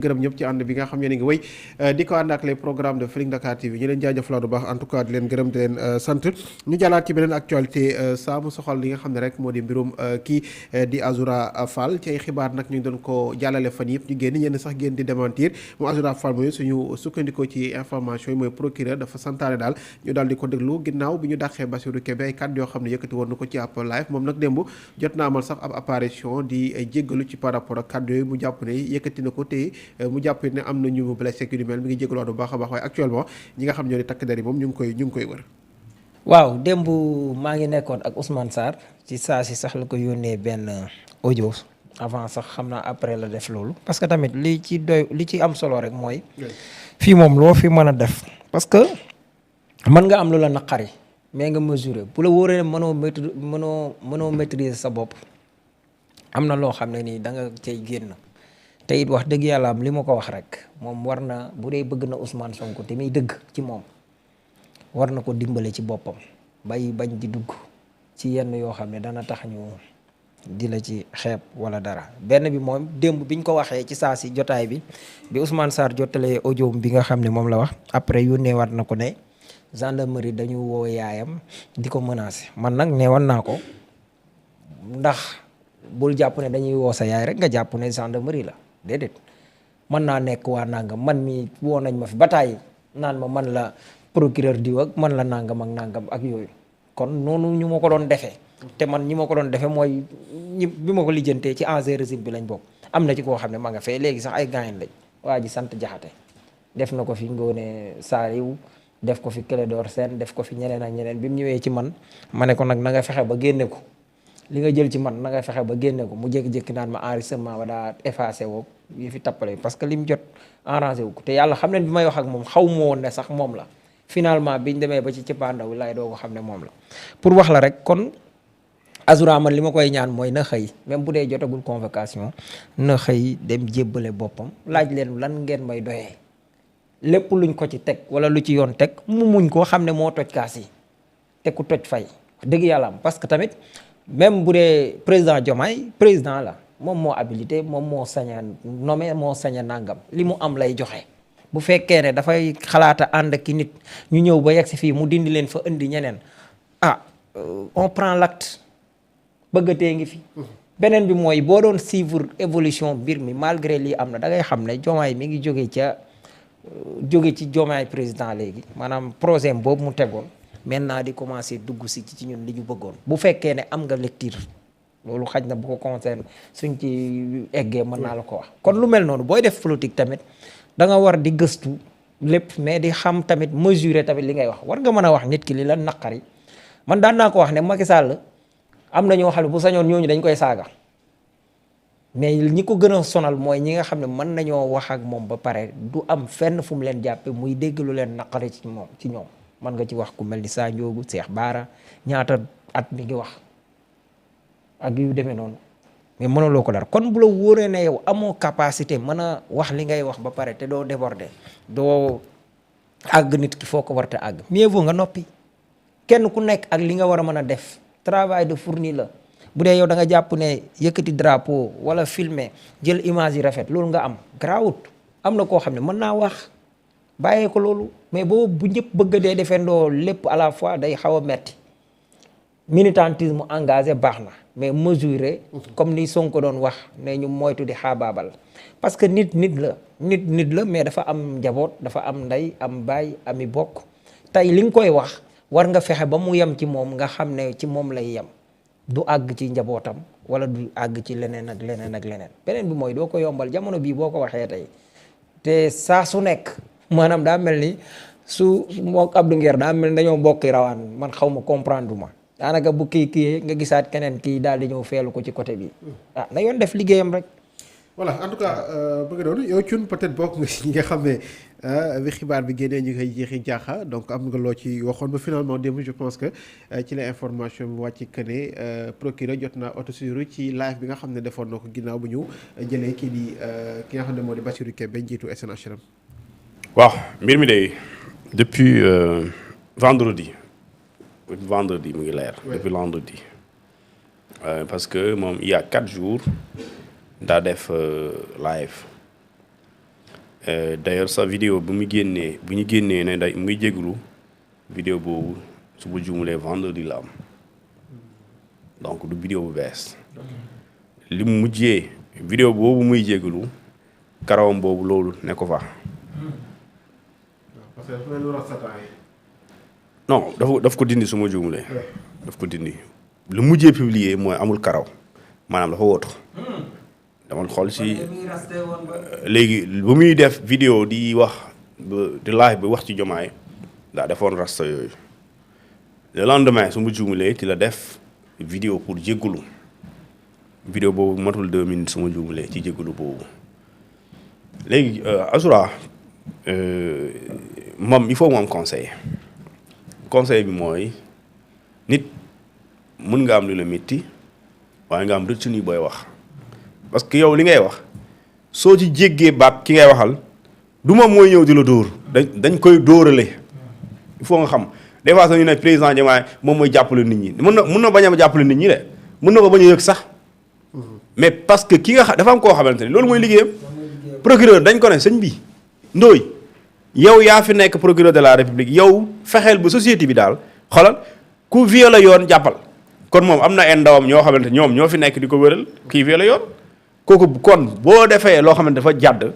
gërëm ñëpp ci ànd bi nga xam ne ngi wéy di ko ànd ak les programmes de Feeling Dakar TV ñu leen jaajëfalaat bu baax en tout cas di leen gërëm di leen sant ñu jàllaat ci beneen actualité saa mu soxal li nga xam ne rek moo di mbirum kii di Azoura Fall ci ay xibaar nag ñu ngi doon ko jàllale fan yëpp ñu génn ñenn sax génn di démentir moom Azoura Fall mooy suñu sukkandikoo ci information yi mooy procureur dafa santaane daal ñu daal di ko déglu ginnaaw bi ñu dàqee Bassirou Kébé ay kàddu yoo xam ne yëkkati woon na ko ci ab live moom nag démb jot na amal sax ab apparition di jéggalu ci par rapport ak kàddu yooyu mu jàpp ne yëkkati na ko te mu jàpp ne am na ñu mu blessé yu mel mi ngi jégalu bu baax a baax waaye actuellement ñi nga xam ñoo di takk der yi moom ñu ngi koy wër. waaw démb maa ngi nekkoon ak Ousmane Sarr ci saa si sax la ko yónnee benn audio avant sax xam naa après la def loolu. parce que tamit li ci am solo rek mooy. fii moom loo fi mën a def. parce que mën nga am lu la naqari mais nga mesurer bu la wóoree mënoo maîtriser sa bopp am na loo xam ne nii da nga cay génn. te it wax dëgg yàlla am li ma ko wax rek moom war na bu dee bëgg na Ousmane Sonko te muy dëgg ci moom war na ko dimbale ci boppam bañ di dugg ci yenn yoo xam ne dana tax ñu di la ci xeeb wala dara. benn bi moom démb biñ ko waxee ci saa si jotaay bi Ousmane Sarr jotalee audio bi nga xam ne moom la wax après yónnee war na ko ne gendarmerie dañu woo yaayam di ko menacer man nag neewoon naa ko ndax bul jàpp ne dañuy woo sa yaay rek nga jàpp ne gendarmerie la. déedéet mën naa nekk waa nangam man mi woo nañ ma fi bataay naan ma man la procureur diw ak man la nangam ak nangam ak yooyu kon noonu ñu ma ko doon defee te man ñi ma ko doon defee mooy bi ma ko lijjantee ci ancien régime bi lañ bokk am na ci koo xam ne ma nga fee léegi sax ay gaañ lañ waa ji sant Jaxate def na ko fi Ngoone Saaliw def ko fi Clédor Sène def ko fi ñeneen ak ñeneen bi mu ñëwee ci man ma ne ko nag na nga fexe ba génne ko li nga jël ci man na nga fexe ba génne ko mu jékki-jékki naan ma enregistrement ba daa effacé woo yi fi tappale parce que li mu jot arrangé wu ko te yàlla xam ne bi may wax ak moom xaw ma woon ne sax moom la finalement biñ demee ba ci cëppaandaw laay doo ko xam ne moom la pour wax la rek kon Azoura man li ma koy ñaan mooy na xëy même bu dee jotagul convocation na xëy dem jébbale boppam laaj leen lan ngeen may doyee lépp luñ ko ci teg wala lu ci yoon teg mu muñ koo xam ne moo toj kaas yi te ku toj fay dëgg yàlla am parce que tamit même bu dee président Diomaye président la moom moo habilité moom moo sañ a nommé moo sañ a nàngam li mu am lay joxe bu fekkee ne dafay xalaata ànd ki nit ñu ñëw ba yegg si fii mu dindi leen fa indi ñeneen on prend l'acte bëggatee ngi fi. beneen bi mooy boo doon suivre évolution mbir mi malgré lii am na da ngay xam ne Diomaye mi ngi jóge ci Diomaye président léegi maanaam projet boobu mu tegoon. maintenant di commencer dugg si ci ñun li ñu bëggoon bu fekkee ne am nga lecture loolu xaj na bu ko concerne suñ ci eggee mën naa la ko wax kon lu mel noonu booy def politique tamit da nga war di gëstu lépp mais di xam tamit mesurer tamit li ngay wax war nga mën a wax nit ki li la naqari man daan naa ko wax ne Macky Sall am na ñoo xam ne bu sañoon ñooñu dañ koy saaga mais ñi ko gën a sonal mooy ñi nga xam ne mën nañoo wax ak moom ba pare du am fenn fu mu leen jàppe muy dégg lu leen naqari ci ñoom mën nga ci wax ku mel ni Sa Ndiogou Cheikh Bara ñaata at mi ngi wax ak yu demee noonu mais mënuloo ko dara kon bu la wóoree ne yow amoo capacité mën a wax li ngay wax ba pare te doo déborder doo àgg nit ki foo ko war te àgg mieux vaut nga noppi kenn ku nekk ak li nga war a mën a def travail de fourni la bu dee yow da nga jàpp ne yëkkati drapeau wala filmer jël image yi rafet loolu nga am grawut am na koo xam ne mën naa wax bàyyee ko loolu mais boobu bu ñëpp bëgg dee defendoo lépp à la fois day xaw a metti militantisme engagé baax na mais mesurer comme ni Sonko doon wax ne ñu moytu di xaabaabal parce que nit la mais dafa am njaboot dafa am ndey am baay ami bokk tey li nga koy wax war nga fexe ba mu yem ci moom nga xam ne ci moom lay yem du àgg ci njabootam wala du àgg ci leneen ak leneen ak leneen beneen bi mooy doo ko yombal jamono bii boo ko waxee tey te saa su nekk maanaam daa mel ni su mook Abdou Nguer daa mel ni dañoo bokki rawaan man xaw ma comprendre ma daanaka bu kii nga gisaat keneen kii daal di ñëw feelu ko ci côté bi na yoon def liggéeyam rek. voilà en tout cas bëgg doon yow Thioune peut-être bokk nga si ñi nga xam ne bi xibaar bi génnee ñu koy jeexi jaaxa donc am nga loo ci waxoon ba finalement démb je pense que ci la information bi wàcc que ne procureur jot naa autosaisine ci live bi nga xam ne defoon na ko ginnaaw bu ñu jëlee kii di ki nga xam ne moo di Bassirou Kébé njiitu SNHLM. waaw mbir mi de depuis vendredi mu ngi leer. depuis vendredi parce que moom il y a 4 jours daa def live d'ailleurs sa vidéo bu ñu génnee ne day muy jégalu vidéo boobu su ma juumulee vendredi la am donc du vidéo bu bees li mu mujjee vidéo boobu muy jégalu karawam boobu loolu ne ko fa. parce que dafa mel ni rastataay. non daf ko dindi su ma juumulee. daf ko dindi lu mujjee publier mooy amul karaw maanaam dafa wootu. dama xool si léegi bu muy def vidéo di wax di live bi wax ci Diomaye daa defoon rasta yooyu le lendemain su ma juumulee ci la def vidéo pour jégalu vidéo boobu matul 2 minutes su ma juumulee ci jégalu boobu léegi Azoura moom il faut mu am conseil bi mooy nit mun nga am lu la métti waaye nga am retenu booy wax parce que yow li ngay wax soo ci jéggee baat ki ngay waxal du moom mooy ñëw di la dóor dañ koy dóorale il faut nga xam des fois sax ñu ne président Diomaye moom mooy jàppale nit ñi mun na bañ a jàppale nit ñi de mun na ko bañ a yëg sax mais parce que ki nga xam dafa am koo xamante ni loolu mooy liggéeyam procureur dañ ko ne sëñ bi ndooy yow yaa fi nekk procureur de la république yow fexeel ba société bi daal xoolal ku violé yoon jàppal kon moom am na ay ndawam ñoo xamante ñoom ñoo fi nekk di ko wëral kii violé yoon kooku kon boo defee loo xamante dafa jàdd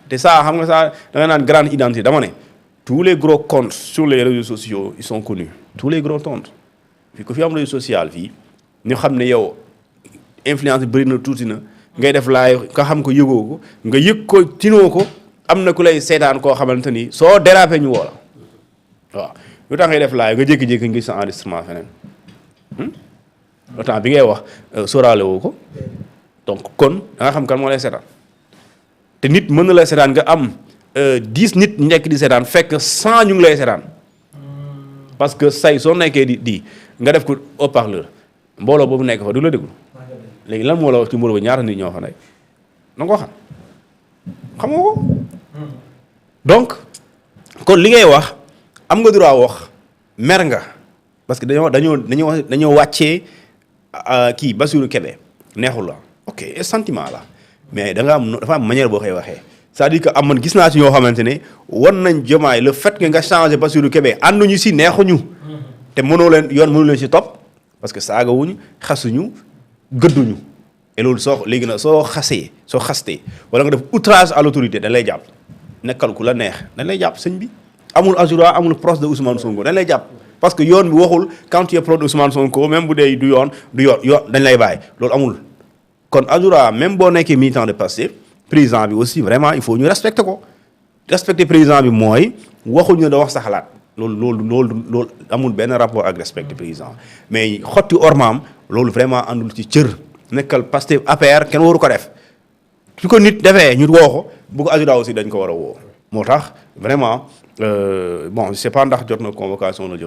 te ça xam nga ça da nga naan grande identité dama ne tous les gros comptes sur les réseaux sociaux ils sont connus tous les gros comptes fii ko fi am réseau social fii ñu xam ne yow influence bi bëri na tuuti na ngay def laay nga xam ko yëgoo ko nga yëg ko tinoo ko am na ku lay seetaan koo xamante ni soo dérapé ñu woo la waaw lu tax ngay def laay nga jékki-jékki ngir sa enregistrement feneen le temps bi ngay wax sóoraale woo ko donc kon da nga xam kan moo lay seetaan te nit mën na lay seetaan nga am 10 nit nekk di seetaan fekk 100 ñu ngi lay seetaan parce que say soo nekkee di nga def ko haut-parleur mbooloo boobu nekk fa du la déglu léegi lan moo la wax ci mbooloo ba ñaata nit ñoo fa nekk na nga ko xam nga ko donc kon li ngay wax am nga droit wax mer nga parce que dañoo wàccee kii Bassirou Kébé neexul la ok sentiment la mais dafa am manière boo koy waxee c'est-à-dire que am man gis naa ci ñoo xamante ne wan nañ Diomaye le fait que nga changé Bassirou Kébé ànduñu si neexuñu te mënoo leen si topp parce que saagawuñu xasuñu gëdduñu et loolu léegi nag soo xastee wala nga def outrage à l'autorité dañ lay jàpp nekkal ku la neex dañ lay jàpp sëñ bi amul Azoura amul proche de Ousmane Sonko dañ lay jàpp parce que yoon bi waxul quand tu es proche de Ousmane Sonko même bu dee du yoon dañ lay bàyyi loolu amul kon Azoura même boo nekkee militant de Pastef président bi aussi vraiment il faut ñu respecter ko respecter président bi mooy waxuñu da wax sa xalaat loolu amul benn rapport ak respecter président mais xotti ormaam loolu vraiment àndul ci cër nekkal Pastef APR kenn waru ko def su ko nit defee ñu woo ko bu ko Azoura aussi dañ ko war a woo moo tax vraiment bon je sais pas ndax jot na convocation la jot